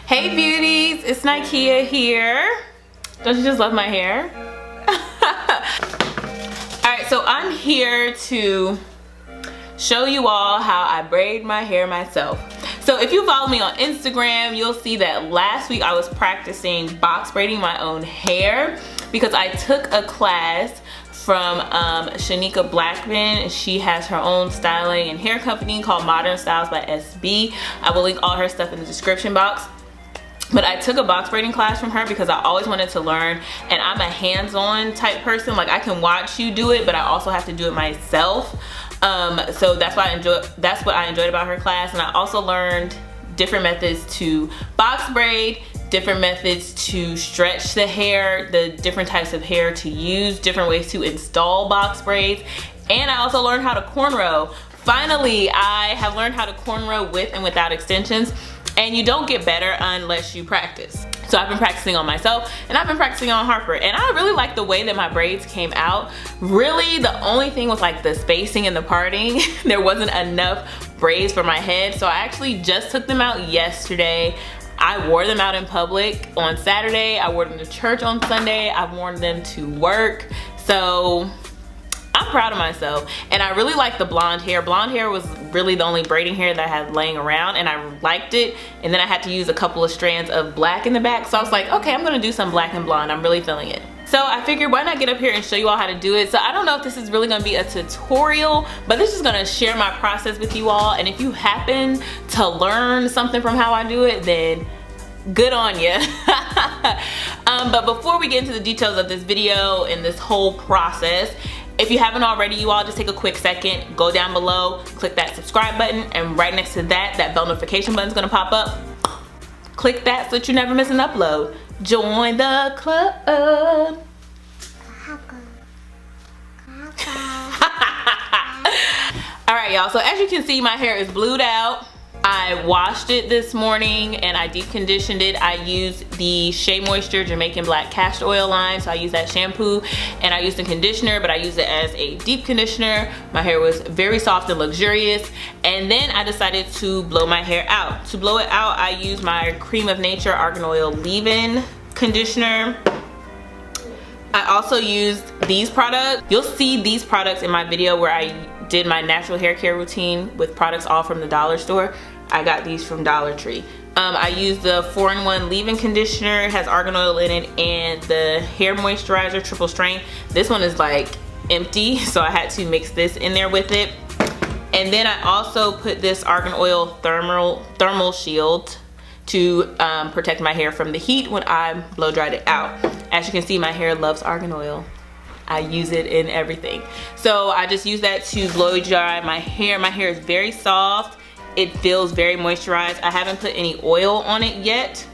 Hey beauties, it's Nikea here. Don't you just love my hair? Alright, so I'm here to show you all how I braid my hair myself. So if you follow me on Instagram, you'll see that last week I was practicing box braiding my own hair because I took a class from Shanika Blackman. She has her own styling and hair company called Modern Styles by SB. I will link all her stuff in the description box. But I took a box braiding class from her because I always wanted to learn, and I'm a hands-on type person. Like, I can watch you do it, but I also have to do it myself. So that's what I enjoyed about her class. And I also learned different methods to box braid, different methods to stretch the hair, the different types of hair to use, different ways to install box braids, and I also learned how to cornrow. Finally, I have learned how to cornrow with and without extensions, and you don't get better unless you practice. So I've been practicing on myself, and I've been practicing on Harper, and I really like the way that my braids came out. Really, the only thing was like the spacing and the parting. There wasn't enough braids for my head, so I actually just took them out yesterday. I wore them out in public on Saturday. I wore them to church on Sunday. I've worn them to work. So I'm proud of myself, and I really like the blonde hair. Blonde hair was really the only braiding hair that I had laying around, and I liked it. And then I had to use a couple of strands of black in the back, so I was like, okay, I'm gonna do some black and blonde. I'm really feeling it. So I figured, why not get up here and show you all how to do it. So I don't know if this is really gonna be a tutorial, but this is gonna share my process with you all. And if you happen to learn something from how I do it, then good on you. But before we get into the details of this video and this whole process, if you haven't already, you all just take a quick second, go down below, click that subscribe button, and right next to that, that bell notification button is gonna pop up. Click that so that you never miss an upload. Join the club. Alright y'all, so as you can see, my hair is blued out. I washed it this morning and I deep conditioned it. I used the Shea Moisture Jamaican Black Castor Oil line, so I used that shampoo, and I used the conditioner, but I used it as a deep conditioner. My hair was very soft and luxurious, and then I decided to blow my hair out. To blow it out, I used my Cream of Nature Argan Oil Leave-In conditioner. I also used these products. You'll see these products in my video where I did my natural hair care routine with products all from the dollar store. I got these from Dollar Tree. I used the 4-in-1 leave-in conditioner. It has argan oil in it, and the hair moisturizer triple strength. This one is like empty, so I had to mix this in there with it. And then I also put this argan oil thermal shield to protect my hair from the heat when I blow dried it out. As you can see, my hair loves argan oil. I use it in everything. So I just use that to blow dry my hair. My hair is very soft. It feels very moisturized. I haven't put any oil on it yet.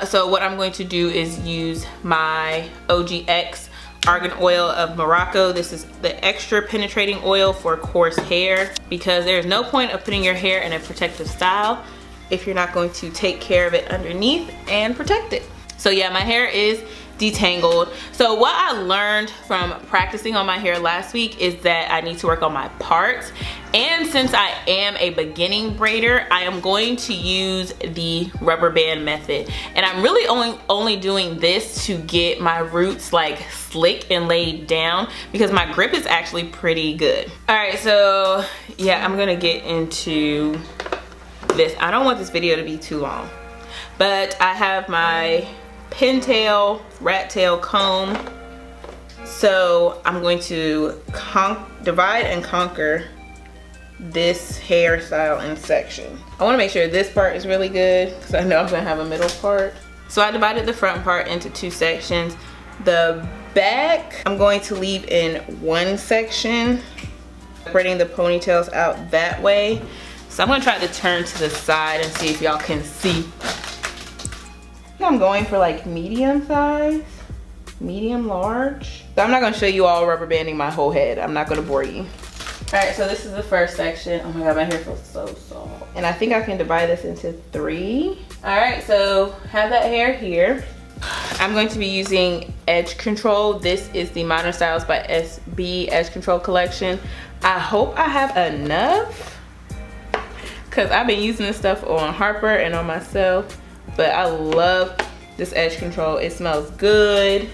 So what I'm going to do is use my OGX Argan Oil of Morocco. This is the extra penetrating oil for coarse hair, because there's no point of putting your hair in a protective style if you're not going to take care of it underneath and protect it. So yeah, my hair is detangled. So what I learned from practicing on my hair last week is that I need to work on my parts, and since I am a beginning braider, I am going to use the rubber band method, and I'm really only doing this to get my roots like slick and laid down, because my grip is actually pretty good. All right, so yeah, I'm gonna get into this. I don't want this video to be too long, but I have my pintail rat tail comb, so I'm going to divide and conquer this hairstyle in section. I want to make sure this part is really good because I know I'm gonna have a middle part. So I divided the front part into 2 sections. The back I'm going to leave in 1 section, braiding the ponytails out that way. So I'm gonna try to turn to the side and see if y'all can see. I'm going for like medium size, medium large. So I'm not gonna show you all rubber banding my whole head. I'm not gonna bore you. All right, so this is the first section. Oh my God, my hair feels so soft. And I think I can divide this into 3. All right, so have that hair here. I'm going to be using edge control. This is the Modern Styles by SB edge control collection. I hope I have enough, because I've been using this stuff on Harper and on myself, but I love this edge control. It smells good.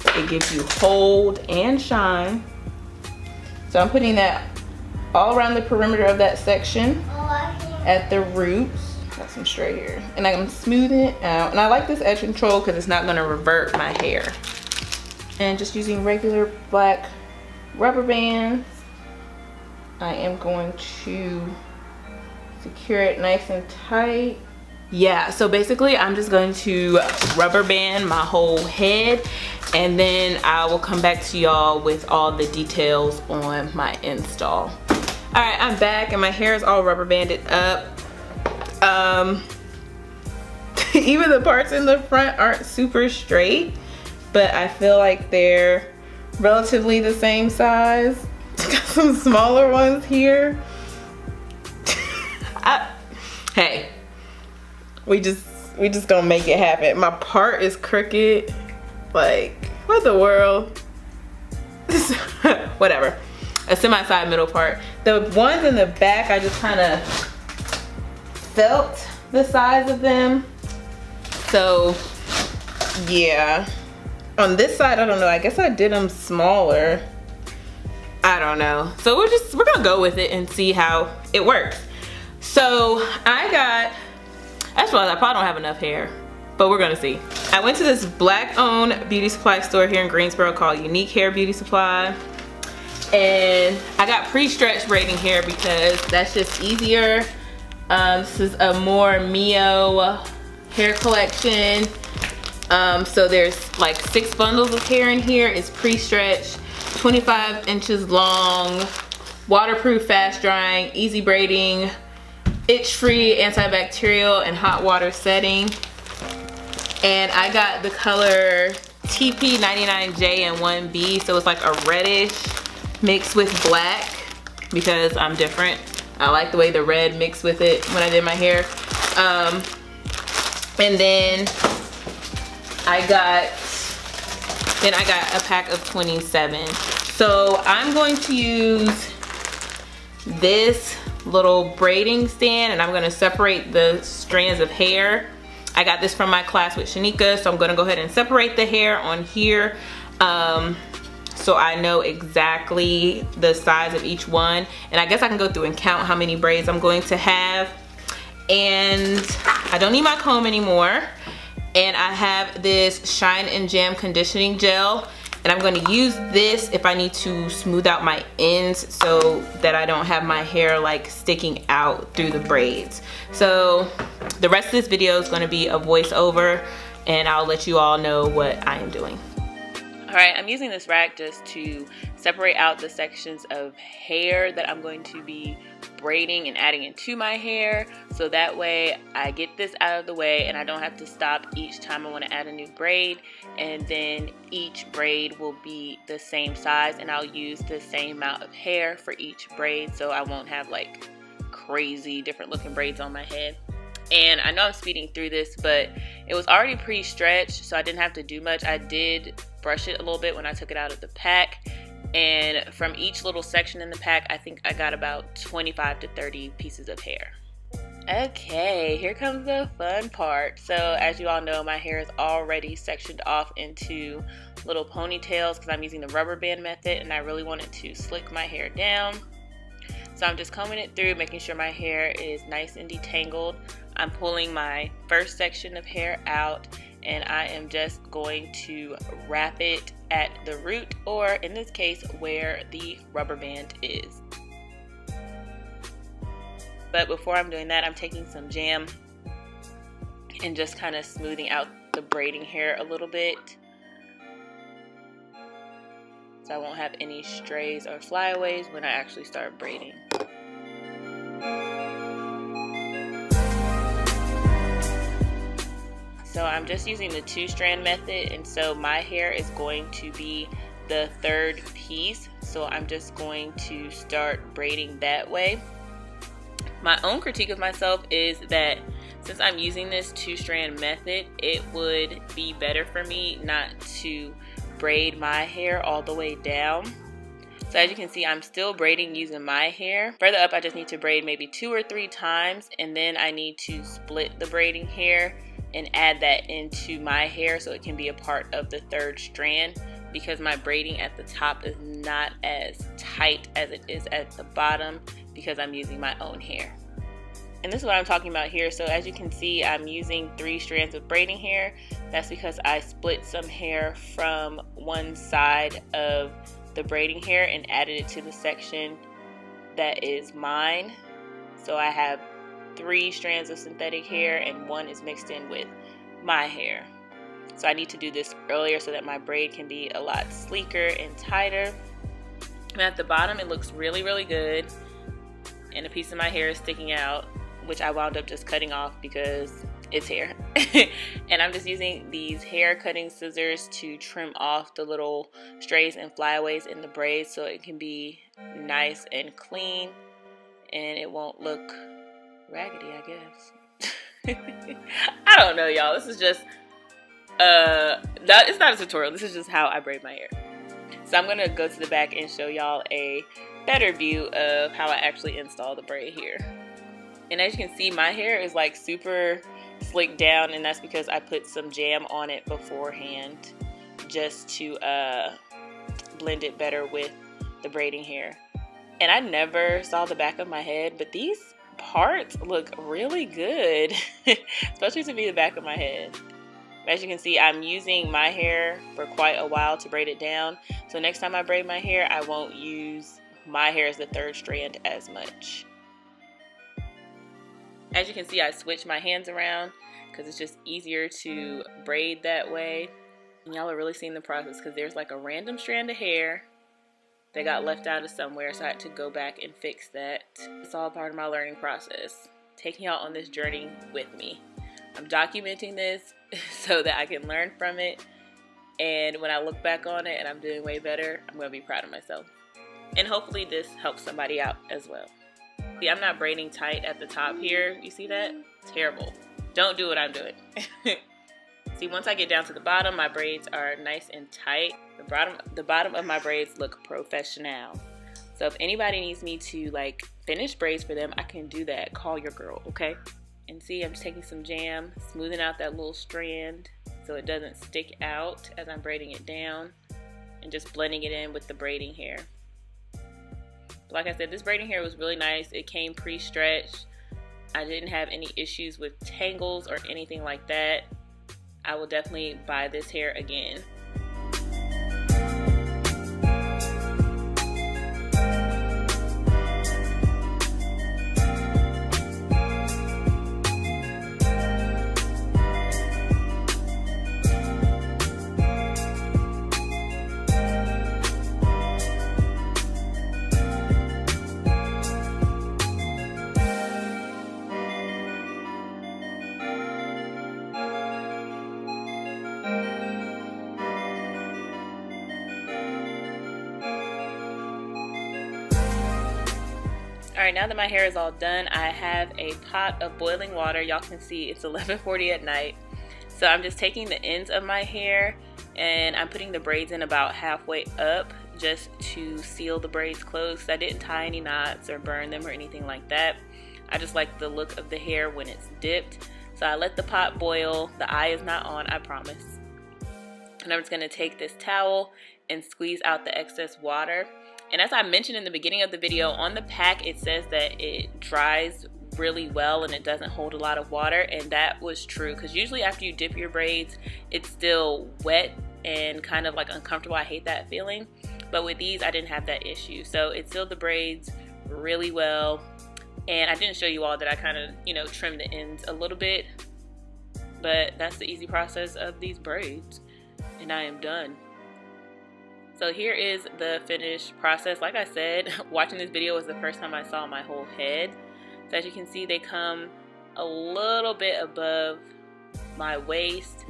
It gives you hold and shine. So I'm putting that all around the perimeter of that section at the roots. Got some straight hair. And I'm smoothing it out. And I like this edge control because it's not gonna revert my hair. And just using regular black rubber bands, I am going to secure it nice and tight. Yeah, so basically I'm just going to rubber band my whole head, and then I will come back to y'all with all the details on my install. All right, I'm back and my hair is all rubber banded up. Even the parts in the front aren't super straight, but I feel like they're relatively the same size. Got some smaller ones here. Hey, we just gonna make it happen. My part is crooked. Like, what the world? Whatever. A semi-side middle part. The ones in the back, I just kind of felt the size of them. So, yeah. On this side, I don't know. I guess I did them smaller. I don't know. So we're gonna go with it and see how it works. So I just realized I probably don't have enough hair, but we're gonna see. I went to this black-owned beauty supply store here in Greensboro called Nikea Beauty Supply, and I got pre-stretched braiding hair because that's just easier. This is a more Mio hair collection. So there's like 6 bundles of hair in here. It's pre-stretched, 25 inches long, waterproof, fast drying, easy braiding, itch-free, antibacterial, and hot water setting. And I got the color TP99J and 1B, so it's like a reddish mixed with black because I'm different. I like the way the red mixed with it when I did my hair. And then I got a pack of 27. So I'm going to use this little braiding stand, and I'm going to separate the strands of hair. I got this from my class with Shanika, so I'm going to go ahead and separate the hair on here, so I know exactly the size of each one. And I guess I can go through and count how many braids I'm going to have. And I don't need my comb anymore. And I have this Shine and Jam conditioning gel, and I'm going to use this if I need to smooth out my ends so that I don't have my hair like sticking out through the braids. So the rest of this video is going to be a voiceover, and I'll let you all know what I am doing. All right, I'm using this rack just to separate out the sections of hair that I'm going to be braiding and adding into my hair, so that way I get this out of the way and I don't have to stop each time I want to add a new braid, and then each braid will be the same size and I'll use the same amount of hair for each braid, so I won't have like crazy different looking braids on my head. And I know I'm speeding through this, but it was already pre-stretched, so I didn't have to do much. I did brush it a little bit when I took it out of the pack, and from each little section in the pack, I think I got about 25 to 30 pieces of hair. Okay, here comes the fun part. So as you all know, my hair is already sectioned off into little ponytails because I'm using the rubber band method, and I really wanted to slick my hair down. So I'm just combing it through, making sure my hair is nice and detangled. I'm pulling my first section of hair out, and I am just going to wrap it at the root, or in this case where the rubber band is. But before I'm doing that, I'm taking some jam and just kind of smoothing out the braiding hair a little bit, so I won't have any strays or flyaways when I actually start braiding. So I'm just using the 2-strand method, and so my hair is going to be the third piece, so I'm just going to start braiding that way. My own critique of myself is that since I'm using this 2-strand method, it would be better for me not to braid my hair all the way down. So as you can see, I'm still braiding using my hair. Further up, I just need to braid maybe 2 or 3 times, and then I need to split the braiding hair and add that into my hair so it can be a part of the 3rd strand, because my braiding at the top is not as tight as it is at the bottom because I'm using my own hair. And this is what I'm talking about here. So as you can see, I'm using 3 strands of braiding hair. That's because I split some hair from one side of the braiding hair and added it to the section that is mine. So I have 3 strands of synthetic hair and 1 is mixed in with my hair. So I need to do this earlier so that my braid can be a lot sleeker and tighter. And at the bottom it looks really, really good, and a piece of my hair is sticking out, which I wound up just cutting off because it's hair. And I'm just using these hair cutting scissors to trim off the little strays and flyaways in the braids so it can be nice and clean and it won't look raggedy, I guess. I don't know, y'all. This is just it's not a tutorial. This is just how I braid my hair. So I'm gonna go to the back and show y'all a better view of how I actually install the braid here. And as you can see, my hair is like super slicked down, and that's because I put some jam on it beforehand just to blend it better with the braiding hair. And I never saw the back of my head, but these parts look really good, especially to be the back of my head. As you can see, I'm using my hair for quite a while to braid it down. So next time I braid my hair, I won't use my hair as the 3rd strand as much. As you can see, I switched my hands around because it's just easier to braid that way. And y'all are really seeing the process because there's like a random strand of hair that got left out of somewhere, so I had to go back and fix that. It's all part of my learning process, taking y'all on this journey with me. I'm documenting this so that I can learn from it, and when I look back on it and I'm doing way better, I'm going to be proud of myself. And hopefully this helps somebody out as well. See, I'm not braiding tight at the top here. You see that? Terrible. Don't do what I'm doing. See, once I get down to the bottom, my braids are nice and tight. The bottom of my braids look professional. So if anybody needs me to like finish braids for them, I can do that. Call your girl, okay? And see, I'm just taking some jam, smoothing out that little strand so it doesn't stick out as I'm braiding it down, and just blending it in with the braiding hair. Like I said, this braiding hair was really nice. It came pre-stretched. I didn't have any issues with tangles or anything like that. I will definitely buy this hair again. Alright, now that my hair is all done, I have a pot of boiling water. Y'all can see it's 11:40 at night. So I'm just taking the ends of my hair and I'm putting the braids in about halfway up just to seal the braids closed. I didn't tie any knots or burn them or anything like that. I just like the look of the hair when it's dipped. So I let the pot boil. The eye is not on, I promise. And I'm just going to take this towel and squeeze out the excess water. And as I mentioned in the beginning of the video, on the pack it says that it dries really well and it doesn't hold a lot of water, and that was true because usually after you dip your braids it's still wet and kind of like uncomfortable. I hate that feeling, but with these I didn't have that issue, so it sealed the braids really well. And I didn't show you all that I kind of, you know, trimmed the ends a little bit, but that's the easy process of these braids and I am done. So here is the finished process. Like I said, watching this video was the first time I saw my whole head. So as you can see, they come a little bit above my waist,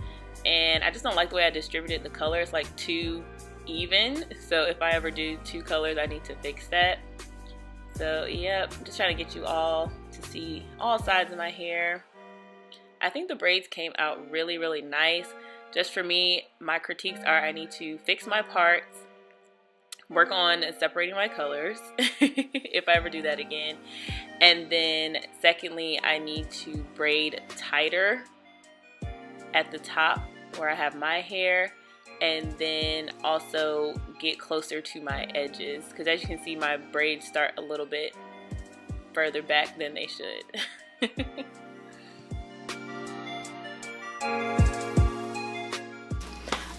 and I just don't like the way I distributed the colors, like too even. So if I ever do 2 colors, I need to fix that. So yep, I'm just trying to get you all to see all sides of my hair. I think the braids came out really, really nice. Just for me, my critiques are I need to fix my parts, work on separating my colors if I ever do that again. And then secondly, I need to braid tighter at the top where I have my hair, and then also get closer to my edges, because as you can see, my braids start a little bit further back than they should.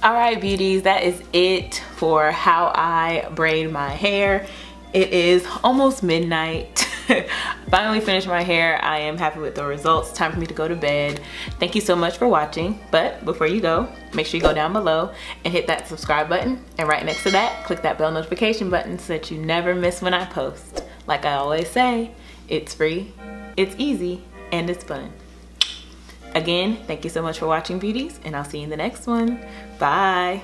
Alright beauties, that is it for how I braid my hair. It is almost midnight. Finally finished my hair. I am happy with the results. Time for me to go to bed. Thank you so much for watching. But before you go, make sure you go down below and hit that subscribe button. And right next to that, click that bell notification button so that you never miss when I post. Like I always say, it's free, it's easy, and it's fun. Again, thank you so much for watching beauties, and I'll see you in the next one. Bye.